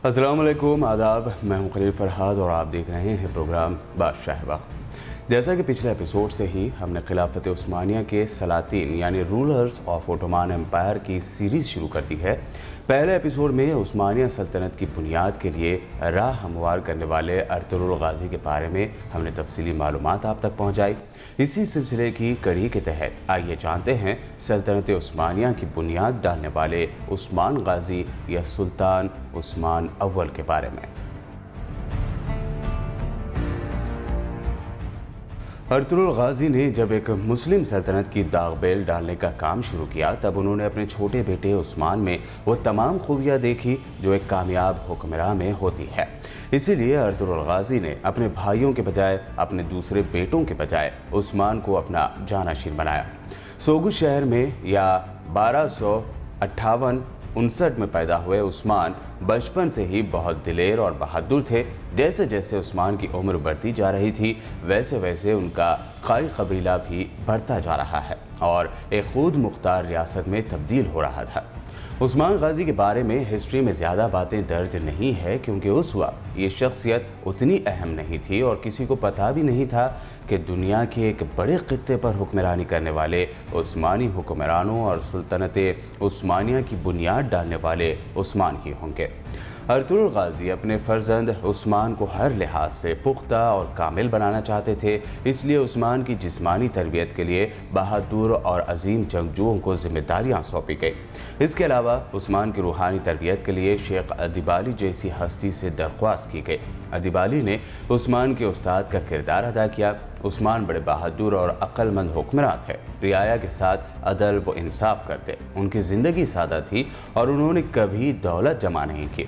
السلام علیکم، آداب۔ میں ہوں خلیل فرحاد اور آپ دیکھ رہے ہیں پروگرام بادشاہ وقت۔ جیسا کہ پچھلے ایپیسوڈ سے ہی ہم نے خلافت عثمانیہ کے سلاطین یعنی رولرز آف اوٹومان امپائر کی سیریز شروع کر دی ہے۔ پہلے ایپیسوڈ میں عثمانیہ سلطنت کی بنیاد کے لیے راہ ہموار کرنے والے ارطغرل غازی کے بارے میں ہم نے تفصیلی معلومات آپ تک پہنچائی۔ اسی سلسلے کی کڑی کے تحت آئیے جانتے ہیں سلطنت عثمانیہ کی بنیاد ڈالنے والے عثمان غازی یا سلطان عثمان اول کے بارے میں۔ ارطغرل غازی نے جب ایک مسلم سلطنت کی داغ بیل ڈالنے کا کام شروع کیا تب انہوں نے اپنے چھوٹے بیٹے عثمان میں وہ تمام خوبیاں دیکھی جو ایک کامیاب حکمراں میں ہوتی ہے۔ اسی لیے ارطغرل غازی نے اپنے بھائیوں کے بجائے اپنے دوسرے بیٹوں کے بجائے عثمان کو اپنا جانشین بنایا۔ سوگو شہر میں یا 1258-59 میں پیدا ہوئے عثمان بچپن سے ہی بہت دلیر اور بہادر تھے۔ جیسے جیسے عثمان کی عمر بڑھتی جا رہی تھی ویسے ویسے ان کا قائی قبیلہ بھی بڑھتا جا رہا ہے اور ایک خود مختار ریاست میں تبدیل ہو رہا تھا۔ عثمان غازی کے بارے میں ہسٹری میں زیادہ باتیں درج نہیں ہے کیونکہ اس وقت یہ شخصیت اتنی اہم نہیں تھی اور کسی کو پتہ بھی نہیں تھا کہ دنیا کے ایک بڑے خطے پر حکمرانی کرنے والے عثمانی حکمرانوں اور سلطنت عثمانیہ کی بنیاد ڈالنے والے عثمان ہی ہوں گے۔ ارطغرل غازی اپنے فرزند عثمان کو ہر لحاظ سے پختہ اور کامل بنانا چاہتے تھے، اس لیے عثمان کی جسمانی تربیت کے لیے بہادر اور عظیم جنگجوؤں کو ذمہ داریاں سونپی گئی۔ اس کے علاوہ عثمان کی روحانی تربیت کے لیے شیخ ادیب جیسی ہستی سے درخواست کی گئی۔ ادیب نے عثمان کے استاد کا کردار ادا کیا۔ عثمان بڑے بہادر اور عقل مند حکمراں تھے، رعایا کے ساتھ عدل و انصاف کرتے، ان کی زندگی سادہ تھی اور انہوں نے کبھی دولت جمع نہیں کی۔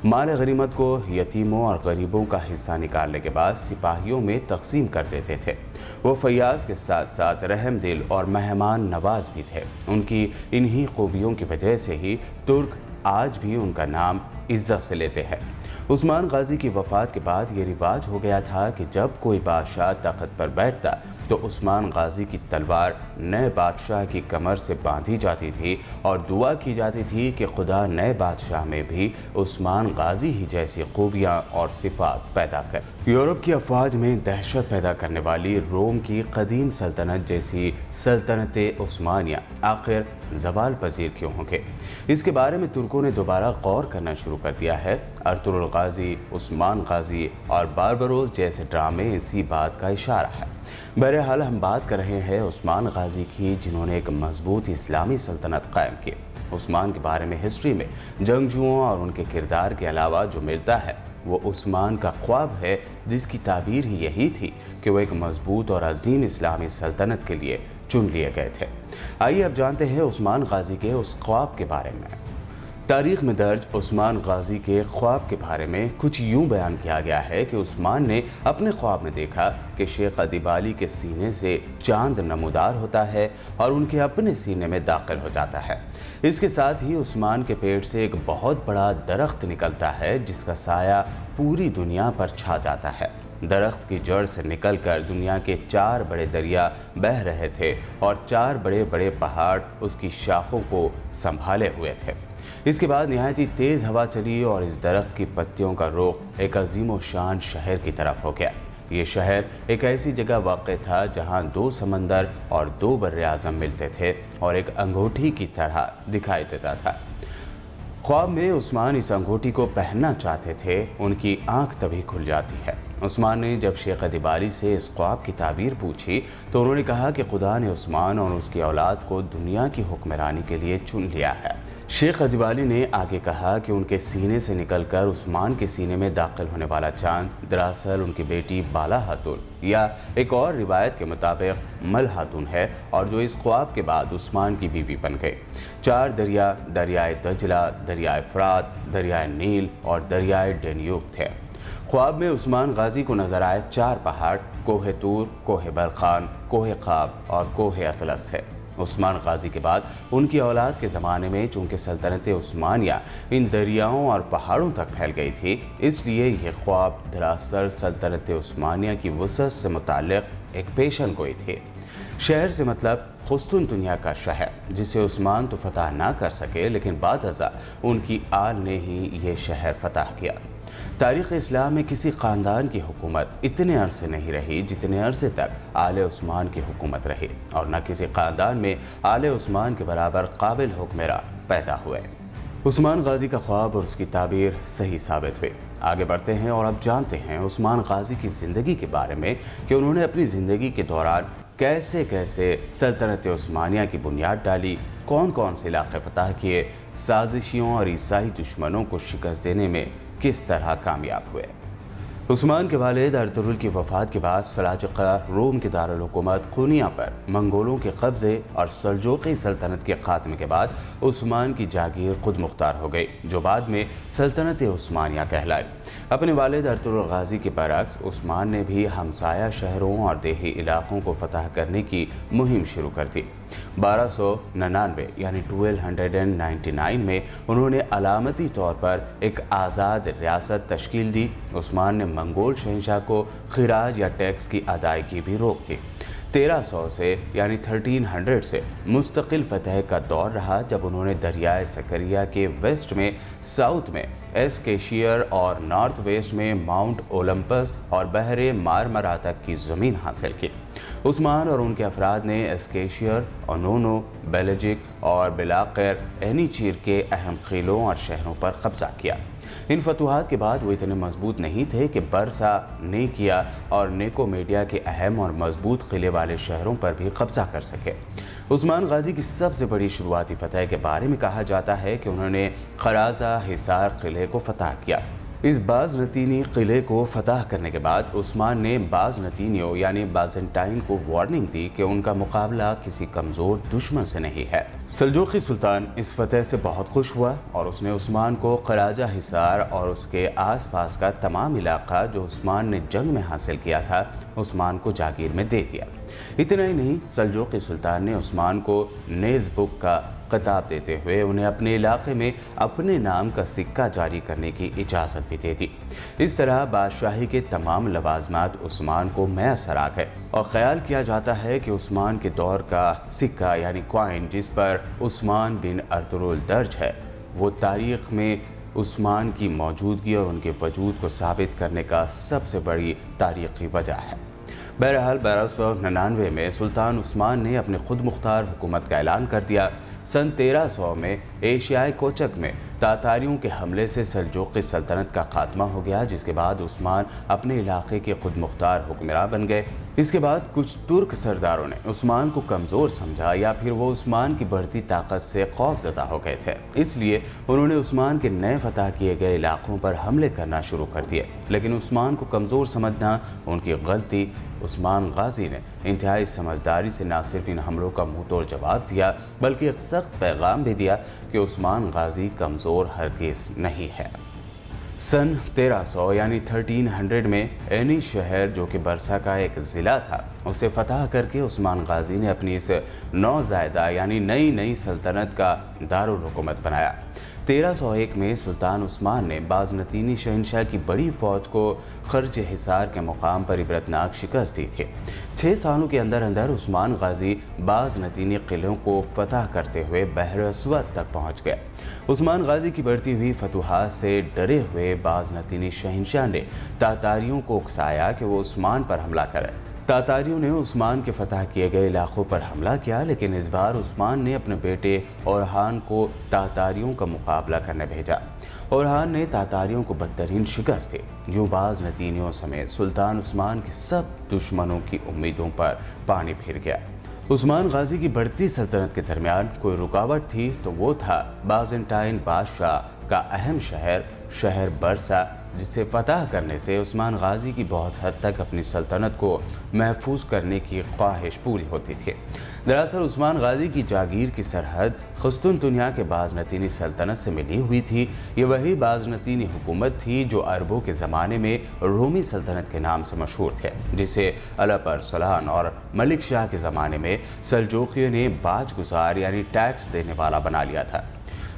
مال غنیمت کو یتیموں اور غریبوں کا حصہ نکالنے کے بعد سپاہیوں میں تقسیم کر دیتے تھے۔ وہ فیاض کے ساتھ ساتھ رحم دل اور مہمان نواز بھی تھے۔ ان کی انہی خوبیوں کی وجہ سے ہی ترک آج بھی ان کا نام عزت سے لیتے ہیں۔ عثمان غازی کی وفات کے بعد یہ رواج ہو گیا تھا کہ جب کوئی بادشاہ تخت پر بیٹھتا تو عثمان غازی کی تلوار نئے بادشاہ کی کمر سے باندھی جاتی تھی اور دعا کی جاتی تھی کہ خدا نئے بادشاہ میں بھی عثمان غازی ہی جیسی خوبیاں اور صفات پیدا کر۔ یورپ کی افواج میں دہشت پیدا کرنے والی روم کی قدیم سلطنت جیسی سلطنت عثمانیہ آخر زوال پذیر کیوں ہوں گے؟ اس کے بارے میں ترکوں نے دوبارہ غور کرنا شروع کر دیا ہے۔ ارطغرل غازی، عثمان غازی اور باربروس جیسے ڈرامے اسی بات کا اشارہ ہے۔ بہرحال ہم بات کر رہے ہیں عثمان غازی کی جنہوں نے ایک مضبوط اسلامی سلطنت قائم کی۔ عثمان کے بارے میں ہسٹری میں جنگجوؤں اور ان کے کردار کے علاوہ جو ملتا ہے وہ عثمان کا خواب ہے، جس کی تعبیر ہی یہی تھی کہ وہ ایک مضبوط اور عظیم اسلامی سلطنت کے لیے چن لیے گئے تھے۔ آئیے اب جانتے ہیں عثمان غازی کے اس خواب کے بارے میں۔ تاریخ میں درج عثمان غازی کے خواب کے بارے میں کچھ یوں بیان کیا گیا ہے کہ عثمان نے اپنے خواب میں دیکھا کہ شیخ ادیب کے سینے سے چاند نمودار ہوتا ہے اور ان کے اپنے سینے میں داخل ہو جاتا ہے۔ اس کے ساتھ ہی عثمان کے پیٹ سے ایک بہت بڑا درخت نکلتا ہے جس کا سایہ پوری دنیا پر چھا جاتا ہے۔ درخت کی جڑ سے نکل کر دنیا کے 4 بڑے دریا بہہ رہے تھے اور 4 بڑے بڑے پہاڑ اس کی شاخوں کو سنبھالے ہوئے تھے۔ اس کے بعد نہایت ہی تیز ہوا چلی اور اس درخت کی پتیوں کا رخ ایک عظیم و شان شہر کی طرف ہو گیا۔ یہ شہر ایک ایسی جگہ واقع تھا جہاں 2 سمندر اور 2 بر اعظم ملتے تھے اور ایک انگوٹھی کی طرح دکھائی دیتا تھا۔ خواب میں عثمان اس انگوٹھی کو پہننا چاہتے تھے، ان کی آنکھ تبھی کھل جاتی ہے۔ عثمان نے جب شیخ ادیب سے اس خواب کی تعبیر پوچھی تو انہوں نے کہا کہ خدا نے عثمان اور اس کی اولاد کو دنیا کی حکمرانی کے لیے چن لیا ہے۔ شیخ ادیب نے آگے کہا کہ ان کے سینے سے نکل کر عثمان کے سینے میں داخل ہونے والا چاند دراصل ان کی بیٹی بالا خاتون یا ایک اور روایت کے مطابق مل خاتون ہے اور جو اس خواب کے بعد عثمان کی بیوی بن گئی۔ 4 دریا، دریائے دجلہ، دریائے فرات، دریائے نیل اور دریائے ڈینیوب تھے۔ خواب میں عثمان غازی کو نظر آئے 4 پہاڑ، کوہ طور، کوہ برخان، کوہ قاب اور کوہ اطلس تھے۔ عثمان غازی کے بعد ان کی اولاد کے زمانے میں چونکہ سلطنت عثمانیہ ان دریاؤں اور پہاڑوں تک پھیل گئی تھی، اس لیے یہ خواب دراصل سلطنت عثمانیہ کی وسعت سے متعلق ایک پیشن گوئی تھی۔ شہر سے مطلب قسطنطنیہ کا شہر، جسے عثمان تو فتح نہ کر سکے لیکن بعد ازاں ان کی آل نے ہی یہ شہر فتح کیا۔ تاریخ اسلام میں کسی خاندان کی حکومت اتنے عرصے نہیں رہی جتنے عرصے تک آل عثمان کی حکومت رہی، اور نہ کسی خاندان میں آل عثمان کے برابر قابل حکمراں پیدا ہوئے۔ عثمان غازی کا خواب اور اس کی تعبیر صحیح ثابت ہوئے۔ آگے بڑھتے ہیں اور اب جانتے ہیں عثمان غازی کی زندگی کے بارے میں کہ انہوں نے اپنی زندگی کے دوران کیسے سلطنت عثمانیہ کی بنیاد ڈالی، کون کون سے علاقے فتح کیے، سازشیوں اور عیسائی دشمنوں کو شکست دینے میں کس طرح کامیاب ہوئے۔ عثمان کے والد ارطغرل کی وفات کے بعد سلاجقہ روم کے دارالحکومت قونیہ پر منگولوں کے قبضے اور سلجوقی سلطنت کے خاتمے کے بعد عثمان کی جاگیر خود مختار ہو گئی، جو بعد میں سلطنت عثمانیہ کہلائی۔ اپنے والد ارطغرل غازی کے برعکس عثمان نے بھی ہمسایہ شہروں اور دیہی علاقوں کو فتح کرنے کی مہم شروع کر دی۔ 1299 یعنی 1299 میں انہوں نے علامتی طور پر ایک آزاد ریاست تشکیل دی۔ عثمان نے منگول شہنشاہ کو خراج یا ٹیکس کی ادائیگی بھی روک دی۔ 1300 سے یعنی 1300 سے مستقل فتح کا دور رہا، جب انہوں نے دریائے سکریہ کے ویسٹ میں، ساؤتھ میں ایسکیشیر اور نارتھ ویسٹ میں ماؤنٹ اولمپس اور بحر مارمرا تک کی زمین حاصل کی۔ عثمان اور ان کے افراد نے ایسکیشیر، اونونو، بیلجک اور بلاقیر اینیچیر کے اہم قلعوں اور شہروں پر قبضہ کیا۔ ان فتوحات کے بعد وہ اتنے مضبوط نہیں تھے کہ برسا، نیکیا اور نیکومیڈیا کے اہم اور مضبوط قلعے والے شہروں پر بھی قبضہ کر سکے۔ عثمان غازی کی سب سے بڑی شروعاتی فتح کے بارے میں کہا جاتا ہے کہ انہوں نے قراضہ حصار قلعے کو فتح کیا۔ اس بازنطینی قلعے کو فتح کرنے کے بعد عثمان نے بازنطینیوں یعنی بازنٹائن کو وارننگ دی کہ ان کا مقابلہ کسی کمزور دشمن سے نہیں ہے۔ سلجوقی سلطان اس فتح سے بہت خوش ہوا اور اس نے عثمان کو قراجہ حصار اور اس کے آس پاس کا تمام علاقہ جو عثمان نے جنگ میں حاصل کیا تھا عثمان کو جاگیر میں دے دیا۔ اتنا ہی نہیں، سلجوقی سلطان نے عثمان کو نیز بک کا خطاب دیتے ہوئے انہیں اپنے علاقے میں اپنے نام کا سکہ جاری کرنے کی اجازت بھی دے دی۔ اس طرح بادشاہی کے تمام لوازمات عثمان کو میسر آ گئے، اور خیال کیا جاتا ہے کہ عثمان کے دور کا سکہ یعنی کوائن جس پر عثمان بن ارطغرل درج ہے، وہ تاریخ میں عثمان کی موجودگی اور ان کے وجود کو ثابت کرنے کا سب سے بڑی تاریخی وجہ ہے۔ بہرحال 1299 میں سلطان عثمان نے اپنے خود مختار حکومت کا اعلان کر دیا۔ سن 1300 میں ایشیائے کوچک میں تاتاریوں کے حملے سے سلجوقی سلطنت کا خاتمہ ہو گیا، جس کے بعد عثمان اپنے علاقے کے خود مختار حکمراں بن گئے۔ اس کے بعد کچھ ترک سرداروں نے عثمان کو کمزور سمجھا، یا پھر وہ عثمان کی بڑھتی طاقت سے خوف زدہ ہو گئے تھے، اس لیے انہوں نے عثمان کے نئے فتح کیے گئے علاقوں پر حملے کرنا شروع کر دیے۔ لیکن عثمان کو کمزور سمجھنا ان کی غلطی۔ عثمان غازی نے انتہائی سمجھداری سے نہ صرف ان حملوں کا منہ توڑ جواب دیا بلکہ ایک سخت پیغام بھی دیا کہ عثمان غازی کمزور ہرگز نہیں ہے۔ سن 1300 یعنی 1300 میں اینی شہر جو کہ برسا کا ایک ضلع تھا، اسے فتح کر کے عثمان غازی نے اپنی اس نوزائیدہ یعنی نئی سلطنت کا دارالحکومت بنایا۔ 1301 میں سلطان عثمان نے بازنطینی شہنشاہ کی بڑی فوج کو خرج حصار کے مقام پر عبرتناک شکست دی تھی۔ 6 سالوں کے اندر عثمان غازی بازنطینی قلعوں کو فتح کرتے ہوئے بحر اسود تک پہنچ گئے۔ عثمان غازی کی بڑھتی ہوئی فتوحات سے ڈرے ہوئے بازنطینی شہنشاہ نے تاتاریوں کو اکسایا کہ وہ عثمان پر حملہ کرے۔ تاتاریوں نے عثمان کے فتح کیے گئے علاقوں پر حملہ کیا، لیکن اس بار عثمان نے اپنے بیٹے اورحان کو تاتاریوں کا مقابلہ کرنے بھیجا۔ اورحان نے تاتاریوں کو بدترین شکست دی۔ یوں بازنطینیوں سمیت سلطان عثمان کے سب دشمنوں کی امیدوں پر پانی پھر گیا۔ عثمان غازی کی بڑھتی سلطنت کے درمیان کوئی رکاوٹ تھی تو وہ تھا بازنٹائن بادشاہ کا اہم شہر برسا، جسے فتح کرنے سے عثمان غازی کی بہت حد تک اپنی سلطنت کو محفوظ کرنے کی خواہش پوری ہوتی تھی۔ دراصل عثمان غازی کی جاگیر کی سرحد قسطنطنیہ کے بازنطینی سلطنت سے ملی ہوئی تھی۔ یہ وہی بازنطینی حکومت تھی جو عربوں کے زمانے میں رومی سلطنت کے نام سے مشہور تھے، جسے الپ ارسلان اور ملک شاہ کے زمانے میں سلجوقیوں نے باج گزار یعنی ٹیکس دینے والا بنا لیا تھا۔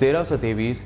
1323